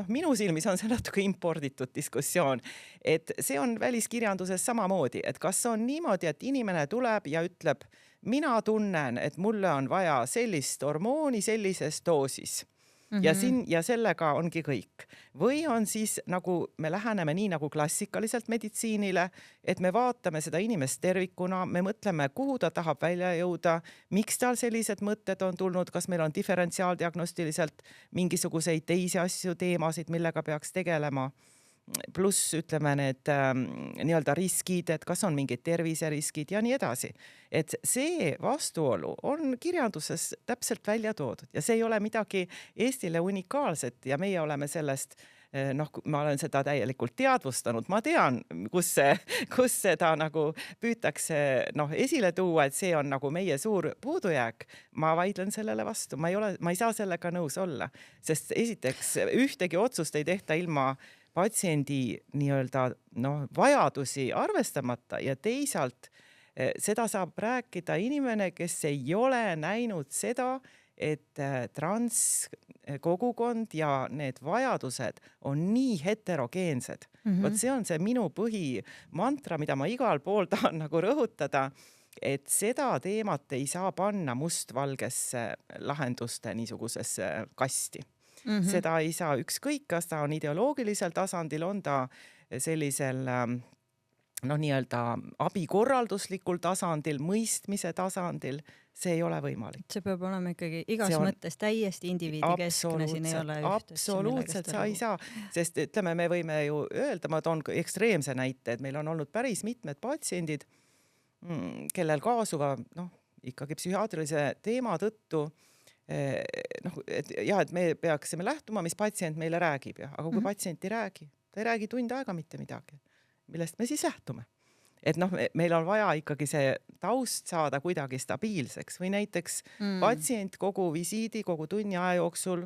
minu silmis on see natuke imporditud diskussioon, et see on väliskirjanduses samamoodi, et kas on niimoodi, et inimene tuleb ja ütleb, mina tunnen, et mulle on vaja sellist hormooni sellises doosis. Ja sellega ongi kõik. Või on siis, nagu me läheneme nii nagu klassikaliselt meditsiinile, et me vaatame seda inimest tervikuna, me mõtleme, kuhu ta tahab välja jõuda, miks tal sellised mõtted on tulnud, kas meil on diferentsiaaldiagnostiliselt mingisuguseid teisi asju, teemasid, millega peaks tegelema. pluss ütleme need nii-öelda riskid, et kas on mingid terviseriskid ja nii edasi. Et see vastuolu on kirjanduses täpselt välja toodud ja see ei ole midagi Eestile unikaalset ja meie oleme sellest ma olen seda täielikult teadvustanud, ma tean, kus seda nagu püütakse esile tuua, et see on nagu meie suur puudujääk. Ma vaidlen sellele vastu, ma ei saa sellega nõus olla, sest esiteks ühtegi otsust ei tehta ilma patsiendi nii-öelda vajadusi arvestamata ja teisalt seda saab rääkida inimene, kes ei ole näinud seda, et transkogukond ja need vajadused on nii heterogeensed. Vot see on see minu põhimantra, mida ma igal pool tahan nagu rõhutada, et seda teemat ei saa panna mustvalgesse lahenduste niisugusesse kasti. Seda ei saa ükskõik, kas ta on ideoloogilisel tasandil, on ta sellisel nii-öelda abikorralduslikul tasandil, mõistmise tasandil, see ei ole võimalik. See peab olema ikkagi igas mõttes täiesti indiviidi keskne, siin ei ole üht. Absoluutselt, sa ei saa, sest ütleme, me võime ju öelda, ma toon ekstreemse näite, et meil on olnud päris mitmed patsiendid, kellel kaasuva ikkagi psühhiaatrilise teema tõttu, et me peaksime lähtuma, mis patsient meile räägib, aga kui patsient ei räägi, ta ei räägi tund aega mitte midagi, millest me siis lähtume. Et meil on vaja ikkagi see taust saada kuidagi stabiilseks või näiteks patsient kogu visiidi, kogu tunni aja jooksul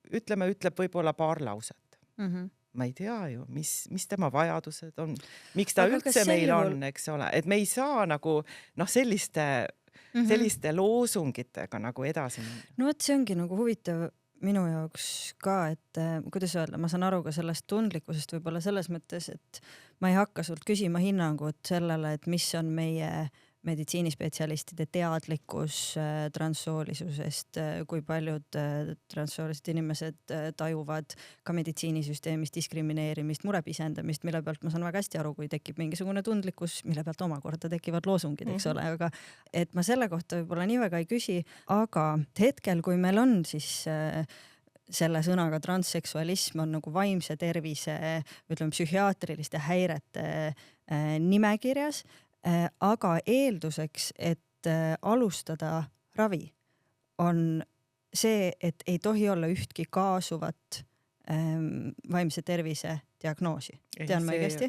ütleb võib-olla paar lauset. Ma ei tea ju, mis tema vajadused on, miks ta üldse meil on, eks ole, et me ei saa nagu selliste loosungitega nagu edasi minna. No et see ongi nagu huvitav minu jaoks ka, et kuidas öelda, ma saan aru ka sellest tundlikkusest võib-olla selles mõttes, et ma ei hakka sult küsima hinnangut sellele, et mis on meie meditsiinispetsialistide teadlikkus transsoolisusest, kui paljud transsoolised inimesed tajuvad ka meditsiinisüsteemis diskrimineerimist, murepisendamist, mille pealt ma saan väga hästi aru, kui tekib mingisugune tundlikkus, mille pealt omakorda tekivad loosungid, eks ole, aga et ma selle kohta võib-olla nii väga ei küsi, aga hetkel, kui meil on siis selle sõnaga transseksualism on nagu vaimse tervise, ütleme psühhiaatriliste häirete nimekirjas, aga eelduseks, et alustada ravi on see, et ei tohi olla ühtki kaasuvat vaimse tervise diagnoosi. Tean ma õigesti?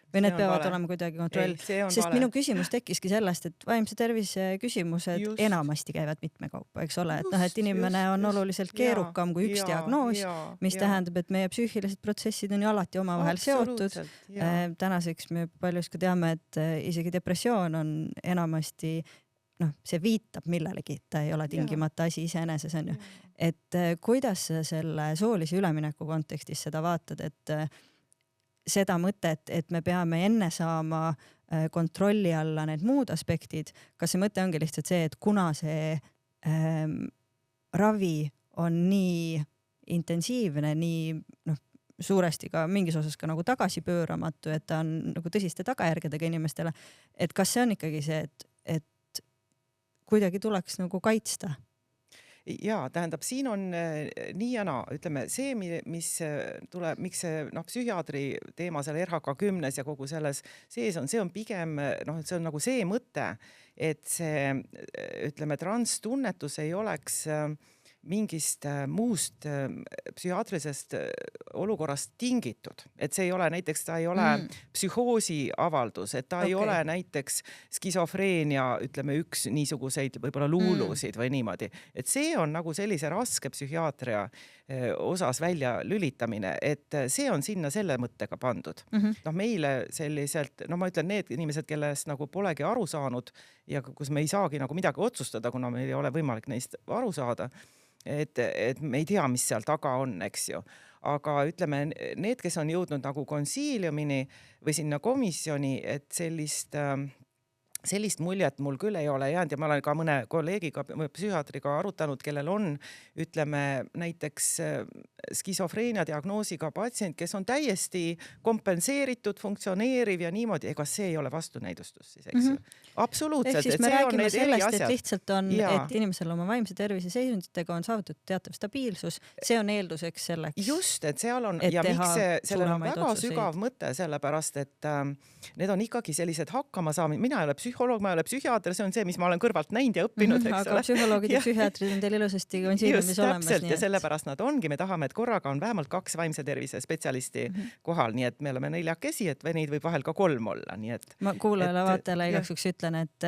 Või need peavad olema kuidagi kontroll? Sest minu küsimus tekkiski sellest, et vaimse tervise küsimused enamasti käivad mitmekaupa, eks ole, et inimene on oluliselt keerukam kui üks diagnoos, mis tähendab, et meie psüühilised protsessid on ju alati omavahel seotud. Tänaseks me paljuski teame, et isegi depressioon on enamasti see viitab millelegi, ta ei ole tingimata asi iseeneses, on ju. Et kuidas sa selle soolise ülemineku kontekstis seda vaatad, et seda mõtet, et me peame enne saama kontrolli alla need muud aspektid, kas see mõte ongi lihtsalt see, et kuna see ravi on nii intensiivne, nii suuresti ka mingis osas ka nagu tagasipööramatu, et ta on nagu tõsiste tagajärgedega inimestele, et kas see on ikkagi see, et kuidagi tuleks nagu kaitsta? Ja tähendab, siin on nii ja naa, ütleme, see, miks see psühhiaatri teema seal RHK10 ja kogu selles sees on, see on pigem, see on nagu see mõte, et see, ütleme, transtunnetus ei oleks mingist muust psühhiaatrilisest olukorrast tingitud, et see ei ole näiteks, ta ei ole psühhoosi avaldus, et ta ei ole näiteks skisofreenia, ütleme, üks niisuguseid võib-olla luulusid või niimoodi, et see on nagu sellise raske psühhiaatria osas välja lülitamine, et see on sinna selle mõttega pandud. Meile selliselt, ma ütlen, need inimesed, kellest nagu polegi aru saanud ja kus me ei saagi nagu midagi otsustada, kuna meil ei ole võimalik neist aru saada, et me ei tea, mis seal taga on, eks ju. Aga ütleme, need, kes on jõudnud nagu konsiiliumini või sinna komisjoni, et sellist muljet mul küll ei ole jäänud ja ma olen ka mõne kolleegiga, psühhiaatriga arutanud, kellel on, ütleme, näiteks skisofreenia diagnoosiga patsient, kes on täiesti kompenseeritud, funktsioneeriv ja niimoodi, ega see ei ole vastunäidustus siis, eks ju. Absoluutselt. Ehk siis me räägime sellest, et lihtsalt on, et inimesel oma vaimse tervise seisunditega on saavutatud teatav stabiilsus, see on eelduseks selleks. Just, et seal on ja miks sellel on väga sügav mõte, sellepärast, et need on ikkagi sellised hakkama saamine. Mina ei ole psühholoog, ma ei ole psühhiaater, see on see, mis ma olen kõrvalt näinud ja õppinud, eks aga psühholoogid ja psühhiaatrid on teil ilusasti konsiiliumis olemas. Täpselt, ja sellepärast nad ongi, me tahame, et korraga on vähemalt 2 vaimse tervise spetsialisti kohal, nii et me oleme 4 et neid võib vahel ka 3 olla, nii et ma kuulajale vaatajale igaks juhuks ütlen, et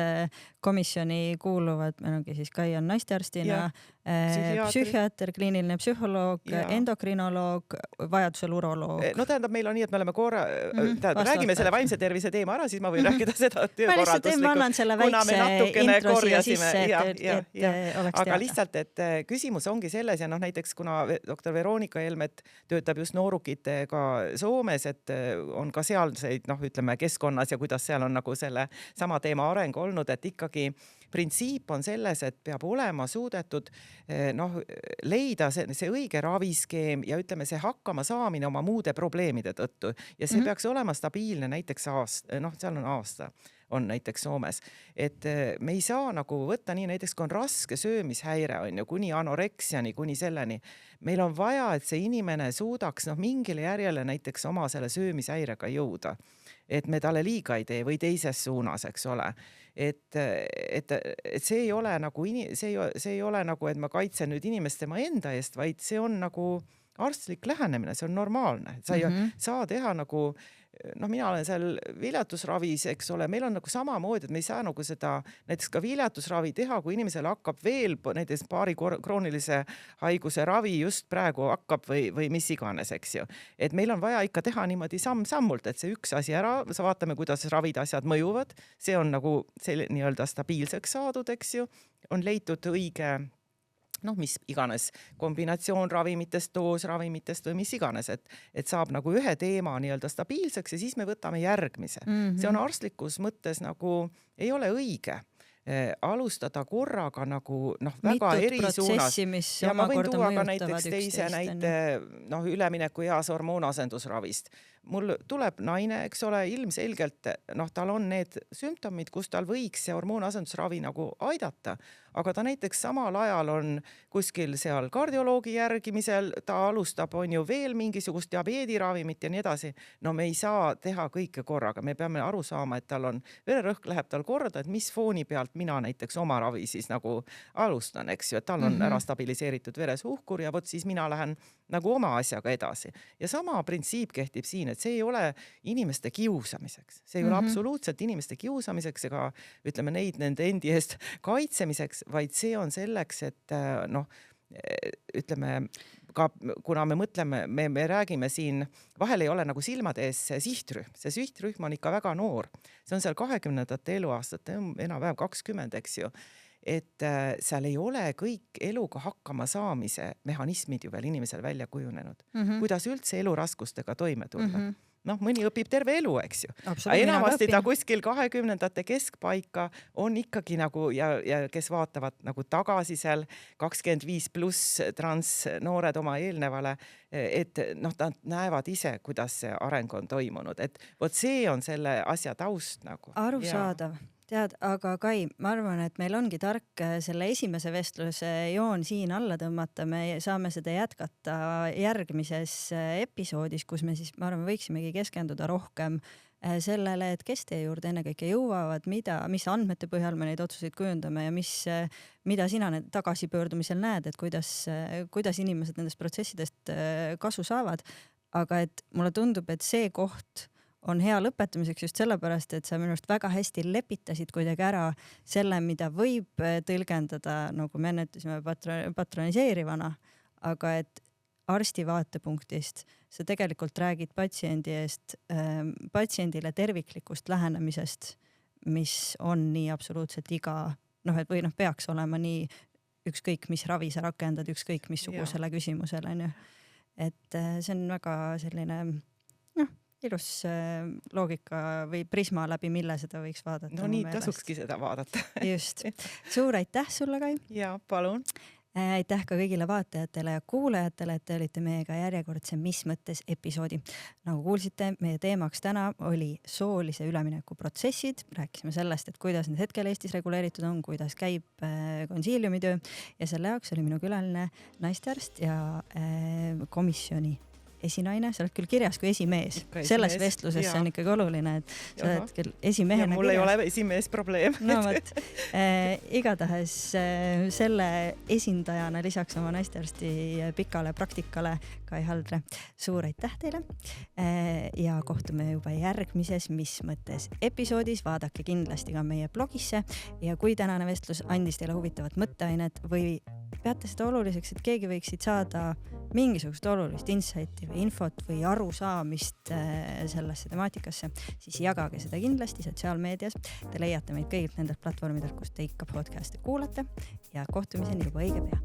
komisjoni kuuluvad, meil ongi siis Kai on naistearstina, psühhiaater, kliiniline psühholoog, endokrinoloog, vajadusel uroloog. No tähendab, meil on nii, et me oleme räägime selle vaimse tervise teema ära, siis ma võin rääkida seda töökorralduslikku. Ma annan selle väikse intro siia sisse, et oleks teada. Aga lihtsalt, et küsimus ongi selles ja näiteks kuna doktor Veronika Helmet töötab just noorukitega Soomes, et on ka sealseid, ütleme keskkonnas ja kuidas seal on nagu selle sama teema areng olnud, et ikkagi printsiip on selles, et peab olema suudetud leida see õige raviskeem ja ütleme, see hakkama saamine oma muude probleemide tõttu ja see peaks olema stabiilne näiteks aasta, seal on aasta on näiteks Soomes, et me ei saa nagu võtta nii näiteks, kui on raske söömishäire on ju, kuni anoreksiani, kuni selleni. Meil on vaja, et see inimene suudaks mingile järjele näiteks oma selle söömishäirega jõuda, et me talle liiga ei tee või teises suunas, eks ole. Et see ei ole nagu, see ei ole nagu, et ma kaitsen nüüd inimest tema enda eest, vaid see on nagu arstlik lähenemine, see on normaalne. Sa ei saa teha nagu, mina olen seal viljatusravis, eks ole, meil on nagu samamoodi, et me ei saa nagu seda näiteks ka viljatusravi teha, kui inimesel hakkab veel näiteks paari kroonilise haiguse ravi just praegu hakkab või mis iganes, eks ju. Et meil on vaja ikka teha niimoodi samm-sammult, et see üks asi ära, vaatame, kuidas ravid asjad mõjuvad, see on nagu nii-öelda stabiilseks saadud, eks ju, on leitud õige mis iganes kombinatsioon ravimitest, doos ravimitest või mis iganes, et saab nagu ühe teema nii-öelda stabiilseks ja siis me võtame järgmise. See on arstlikus mõttes nagu ei ole õige alustada korraga nagu väga erisuunas. Ja ma võin tuua ka näiteks teise näite ülemineku eas hormoonasendusravist. Mul tuleb naine, eks ole, ilmselgelt, tal on need sümptomid, kus tal võiks see hormoonasendusravi nagu aidata, aga ta näiteks samal ajal on kuskil seal kardioloogi järgimisel, ta alustab, on ju veel mingisugust diabeediravimit ja nii edasi. Me ei saa teha kõike korraga, me peame aru saama, et tal on vererõhk läheb tal korda, et mis fooni pealt mina näiteks oma ravi siis nagu alustan, eks ju, et tal on ära stabiliseeritud veresuhkur ja vot siis mina lähen nagu oma asjaga edasi. Ja sama printsiip kehtib siin, et see ei ole inimeste kiusamiseks. See ei ole absoluutselt inimeste kiusamiseks ega ütleme neid nende endi eest kaitsemiseks, vaid see on selleks, et ütleme, ka kuna me mõtleme, me räägime siin, vahel ei ole nagu silmade ees see sihtrühm. See sihtrühm on ikka väga noor. See on seal 20. eluaastate, enam-vähem 20, eks ju. Et seal ei ole kõik eluga hakkama saamise mehhanismid ju veel inimesel välja kujunenud. Kuidas üldse eluraskustega toime tulla. Mõni õpib terve elu, eks ju. Enamasti ta kuskil 20. keskpaika on ikkagi nagu ja kes vaatavad nagu tagasi seal 25 pluss transnoored oma eelnevale, et nad näevad ise, kuidas see areng on toimunud. Et vot see on selle asja taust nagu. Arusaadav. Tead, aga Kai, ma arvan, et meil ongi tark selle esimese vestluse joon siin alla tõmmata. Me saame seda jätkata järgmises episoodis, kus me siis, ma arvan, võiksimegi keskenduda rohkem sellele, et kes teie juurde ennekõike jõuavad, mis andmete põhjal me neid otsuseid kujundame ja mida sina tagasipöördumisel näed, et kuidas inimesed nendest protsessidest kasu saavad. Aga et mulle tundub, et see koht on hea lõpetamiseks just sellepärast, et sa minust väga hästi lepitasid kuidagi ära selle, mida võib tõlgendada, nagu me enne ütlesime, patroniseerivana, aga et arsti vaatepunktist sa tegelikult räägid patsiendile terviklikust lähenemisest, mis on nii absoluutselt või peaks olema nii ükskõik, mis ravi sa rakendad, ükskõik missugusele küsimusele. Et see on väga selline ilus loogika või prisma läbi, mille seda võiks vaadata. Nii tasukski seda vaadata. Just. Suur aitäh sulle, Kai. Ja, palun. Aitäh ka kõigile vaatajatele ja kuulajatele, et te olite meiega järjekordse Mis mõttes episoodi. Nagu kuulsite, meie teemaks täna oli soolise ülemineku protsessid. Rääkisime sellest, et kuidas need hetkel Eestis reguleeritud on, kuidas käib konsiiliumi töö ja selle jaoks oli minu külaline naistearst ja komisjoni esinaine, sa oled küll kirjas kui esimees. Selles vestluses see on ikkagi oluline, et sa oled küll esimehena kirjas. Mul ei ole esimees probleem. No võt, igatahes selle esindajana lisaks oma naistearsti pikale praktikale Kai Haldre. Suur aitäh teile ja kohtume juba järgmises Mis mõttes episoodis. Vaadake kindlasti ka meie blogisse ja kui tänane vestlus andis teile huvitavat mõtteainet või peate seda oluliseks, et keegi võiksid saada mingisugust olulist insighti või infot või arusaamist sellesse temaatikasse, siis jagage seda kindlasti sotsiaalmeedias. Te leiate meid kõigilt nendelt platvormidelt, kus te ikka podcast'e kuulate ja kohtumiseni juba õige pea.